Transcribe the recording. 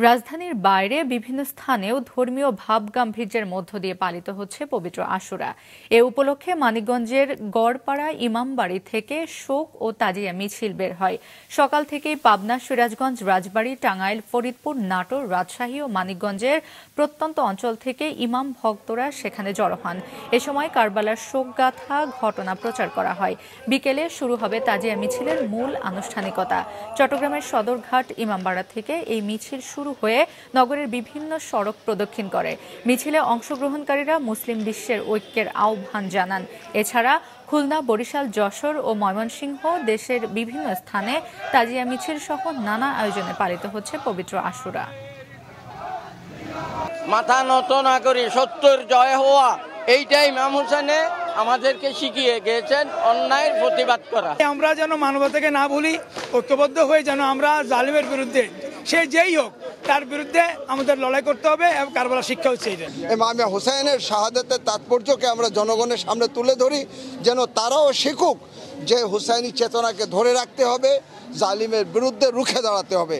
রাজধানীর বাইরে বিভিন্ন স্থানেও ধর্মীয় ভাবগাম্ভীর্যের মধ্য দিয়ে পালিত হচ্ছে পবিত্র আশুরা। এ উপলক্ষে মানিকগঞ্জের গড়পাড়া ইমামবাড়ি থেকে শোক ও তাজিয়া মিছিল বের হয়। সকাল থেকেই পাবনা, সিরাজগঞ্জ, রাজবাড়ী, টাঙ্গাইল, ফরিদপুর, নাটোর, রাজশাহী ও মানিকগঞ্জের প্রত্যন্ত অঞ্চল থেকে ইমাম ভক্তরা সেখানে জড়ো হন। এ সময় কারবালার শোকগাথা ঘটনা প্রচার করা হয়। বিকেলে শুরু হবে তাজিয়া মিছিলের মূল আনুষ্ঠানিকতা। চট্টগ্রামের সদরঘাট ইমামবাড়া থেকে এই মিছিল শুরু হয়ে নগরের বিভিন্ন সড়ক প্রদক্ষিণ করে। মিছিলে অংশগ্রহণকারীরা মুসলিম বিশ্বের ঐক্যের আহ্বান জানান। এছাড়া খুলনা, বরিশাল, যশোর ও ময়মনসিংহ দেশের বিভিন্ন স্থানে তাজিয়া মিছিল সহ নানা আয়োজনে পালিত হচ্ছে পবিত্র আশুরা। মাথা নত না করে সত্যের জয় হওয়া, এইটাই ইমাম হোসেনে আমাদেরকে শিখিয়ে গিয়েছেন, অন্যায়ের প্রতিবাদ করা। আমরা যেন মানবতাকে না ভুলি, ঐক্যবদ্ধ হয়ে যেন আমরা জালিমের বিরুদ্ধে, সে যেই হোক তার বিরুদ্ধে আমাদের লড়াই করতে হবে। এবং কারবালার শিক্ষা হচ্ছে এইটা। ইমাম হোসেনের শাহাদাতের তাৎপর্যকে আমরা জনগণের সামনে তুলে ধরি, যেন তারাও শিখুক যে হুসাইনি চেতনাকে ধরে রাখতে হবে, জালিমের বিরুদ্ধে রুখে দাঁড়াতে হবে।